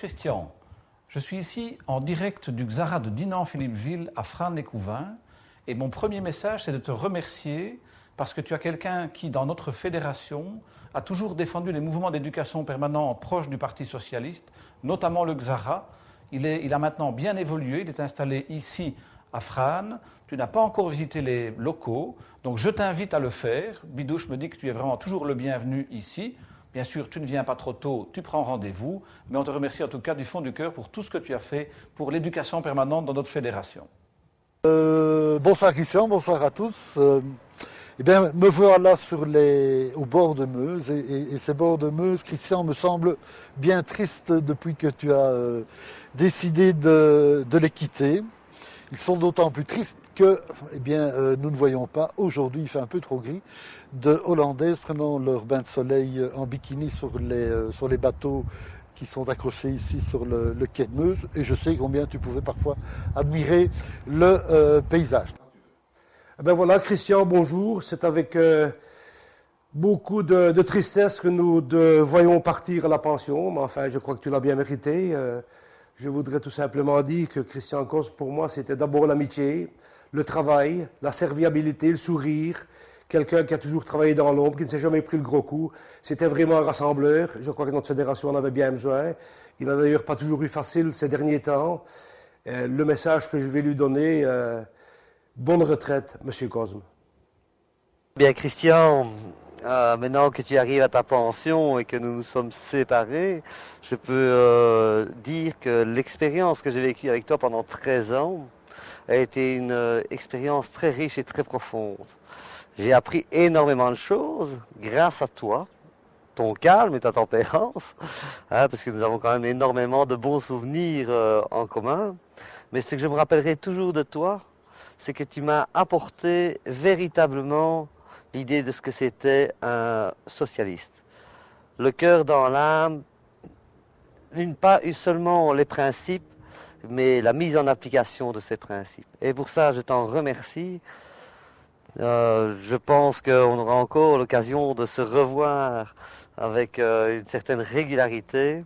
Christian, je suis ici en direct du Xara de Dinan-Philippeville à Frasnes-les-Couvains et mon premier message c'est de te remercier parce que tu as quelqu'un qui dans notre fédération a toujours défendu les mouvements d'éducation permanents proches du Parti Socialiste, notamment le Xara. Il a maintenant bien évolué, il est installé ici à Frasnes. Tu n'as pas encore visité les locaux, donc je t'invite à le faire. Bidouche me dit que tu es vraiment toujours le bienvenu ici. Bien sûr, tu ne viens pas trop tôt, tu prends rendez-vous, mais on te remercie en tout cas du fond du cœur pour tout ce que tu as fait pour l'éducation permanente dans notre fédération. Bonsoir Christian, bonsoir à tous. Eh bien, me voilà au bord de Meuse, et ces bords de Meuse, Christian, me semble bien triste depuis que tu as décidé de les quitter. Ils sont d'autant plus tristes que, eh bien, nous ne voyons pas, aujourd'hui il fait un peu trop gris, de Hollandaises prenant leur bain de soleil en bikini sur les bateaux qui sont accrochés ici sur le quai de Meuse, et je sais combien tu pouvais parfois admirer le paysage. Ben voilà, Christian, bonjour. C'est avec beaucoup de tristesse que nous voyons partir à la pension, mais enfin, je crois que tu l'as bien mérité. Je voudrais tout simplement dire que Christian Cosme, pour moi, c'était d'abord l'amitié, le travail, la serviabilité, le sourire, quelqu'un qui a toujours travaillé dans l'ombre, qui ne s'est jamais pris le gros coup. C'était vraiment un rassembleur. Je crois que notre fédération en avait bien besoin. Il n'a d'ailleurs pas toujours eu facile ces derniers temps. Le message que je vais lui donner... bonne retraite, Monsieur Cosme. Bien, Christian, maintenant que tu arrives à ta pension et que nous nous sommes séparés, je peux dire que l'expérience que j'ai vécue avec toi pendant 13 ans a été une expérience très riche et très profonde. J'ai appris énormément de choses grâce à toi, ton calme et ta tempérance, parce que nous avons quand même énormément de bons souvenirs en commun. Mais ce que je me rappellerai toujours de toi, c'est que tu m'as apporté véritablement l'idée de ce que c'était un socialiste. Le cœur dans l'âme, pas seulement les principes, mais la mise en application de ces principes. Et pour ça, je t'en remercie. Je pense qu'on aura encore l'occasion de se revoir avec une certaine régularité.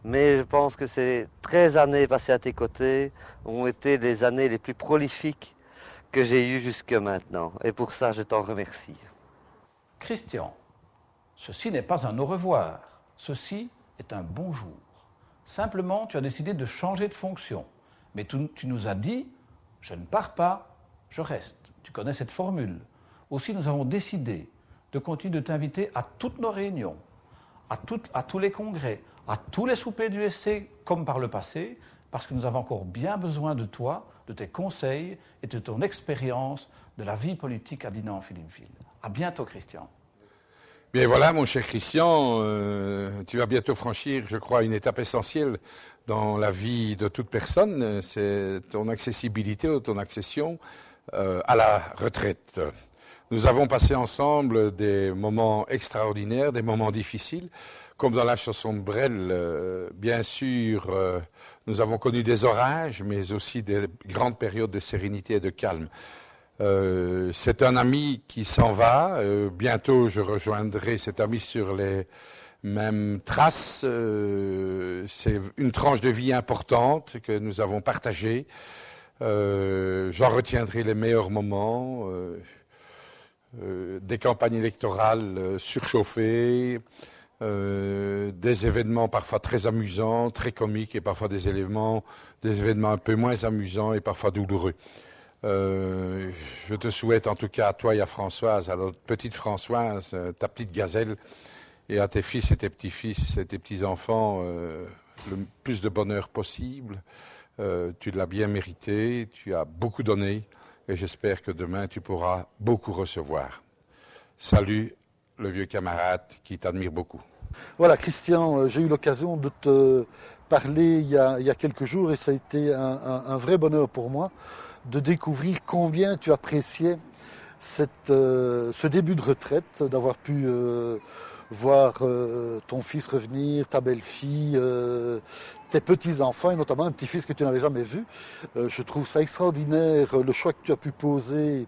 Mais je pense que ces 13 années passées à tes côtés ont été les années les plus prolifiques que j'ai eues jusque maintenant. Et pour ça, je t'en remercie. Christian, ceci n'est pas un au revoir, ceci est un bonjour. Simplement, tu as décidé de changer de fonction. Mais tu nous as dit, je ne pars pas, je reste. Tu connais cette formule. Aussi, nous avons décidé de continuer de t'inviter à toutes nos réunions, à tous les congrès, à tous les soupers du SC comme par le passé, parce que nous avons encore bien besoin de toi, de tes conseils et de ton expérience de la vie politique à Dinan-Philippeville. À bientôt, Christian. Bien voilà, mon cher Christian, tu vas bientôt franchir, je crois, une étape essentielle dans la vie de toute personne, c'est ton accessibilité ou ton accession à la retraite. Nous avons passé ensemble des moments extraordinaires, des moments difficiles, comme dans la chanson de Brel, bien sûr, nous avons connu des orages, mais aussi des grandes périodes de sérénité et de calme. C'est un ami qui s'en va, bientôt je rejoindrai cet ami sur les mêmes traces, c'est une tranche de vie importante que nous avons partagée, j'en retiendrai les meilleurs moments, des campagnes électorales surchauffées, des événements parfois très amusants, très comiques et parfois des événements un peu moins amusants et parfois douloureux. Je te souhaite en tout cas à toi et à Françoise, à notre petite Françoise, ta petite gazelle, et à tes fils et tes petits-fils et tes petits-enfants, le plus de bonheur possible. Tu l'as bien mérité, tu as beaucoup donné, et j'espère que demain tu pourras beaucoup recevoir. Salut, le vieux camarade qui t'admire beaucoup. Voilà, Christian, j'ai eu l'occasion de te parler il y a quelques jours, et ça a été un vrai bonheur pour moi de découvrir combien tu appréciais ce début de retraite, d'avoir pu voir ton fils revenir, ta belle-fille, tes petits-enfants, et notamment un petit-fils que tu n'avais jamais vu. Je trouve ça extraordinaire, le choix que tu as pu poser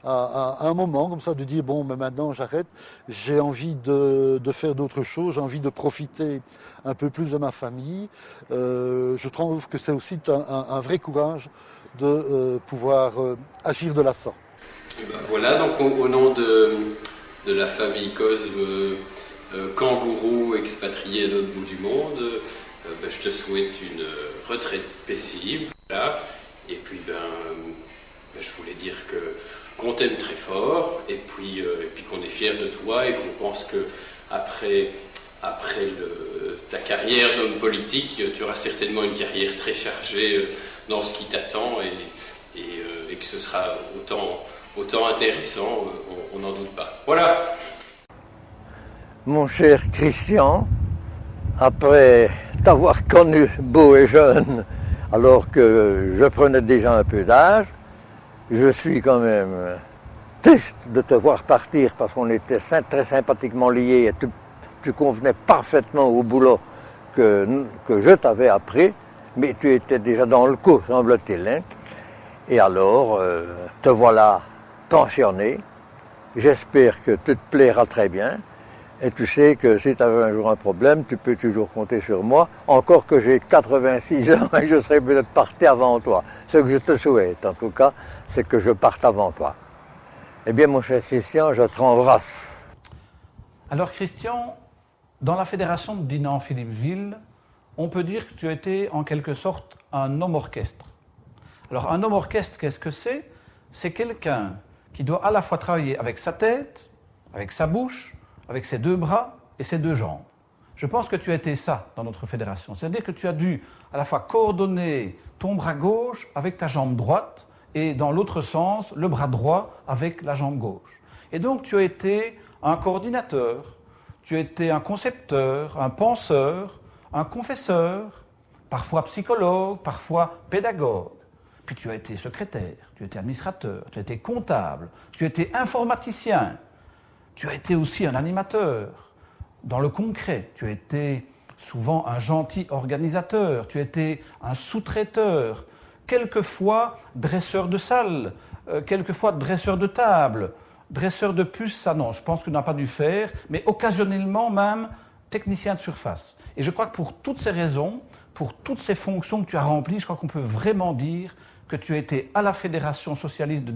à un moment comme ça de dire bon, mais maintenant j'arrête, j'ai envie de faire d'autres choses, j'ai envie de profiter un peu plus de ma famille. Je trouve que c'est aussi un vrai courage de pouvoir agir de la sorte. Ben voilà, donc au nom de la famille Cosme, kangourou expatrié à l'autre bout du monde, ben, je te souhaite une retraite paisible. Voilà. Et puis je voulais dire qu'on t'aime très fort et puis qu'on est fiers de toi et qu'on pense que après ta carrière d'homme politique, tu auras certainement une carrière très chargée dans ce qui t'attend et que ce sera autant intéressant, on n'en doute pas. Voilà. Mon cher Christian, après t'avoir connu beau et jeune, alors que je prenais déjà un peu d'âge, je suis quand même triste de te voir partir parce qu'on était très sympathiquement liés et tu convenais parfaitement au boulot que je t'avais appris, mais tu étais déjà dans le coup, semble-t-il. Hein? Et alors, te voilà pensionné. J'espère que tu te plairas très bien. Et tu sais que si tu avais un jour un problème, tu peux toujours compter sur moi. Encore que j'ai 86 ans et je serai peut-être parti avant toi. Ce que je te souhaite, en tout cas, c'est que je parte avant toi. Eh bien, mon cher Christian, je te embrasse. Alors, Christian, dans la fédération de Dinan-Philippeville, on peut dire que tu as été en quelque sorte un homme orchestre. Alors, un homme orchestre, qu'est-ce que c'est? C'est quelqu'un qui doit à la fois travailler avec sa tête, avec sa bouche, avec ses deux bras et ses deux jambes. Je pense que tu as été ça dans notre fédération. C'est-à-dire que tu as dû à la fois coordonner ton bras gauche avec ta jambe droite et dans l'autre sens, le bras droit avec la jambe gauche. Et donc tu as été un coordinateur, tu as été un concepteur, un penseur, un confesseur, parfois psychologue, parfois pédagogue. Puis tu as été secrétaire, tu as été administrateur, tu as été comptable, tu as été informaticien. Tu as été aussi un animateur, dans le concret. Tu as été souvent un gentil organisateur, tu as été un sous-traiteur, quelquefois dresseur de salle, quelquefois dresseur de table, dresseur de puces, ça non, je pense que tu n'as pas dû faire, mais occasionnellement même technicien de surface. Et je crois que pour toutes ces raisons, pour toutes ces fonctions que tu as remplies, je crois qu'on peut vraiment dire que tu as été à la Fédération socialiste de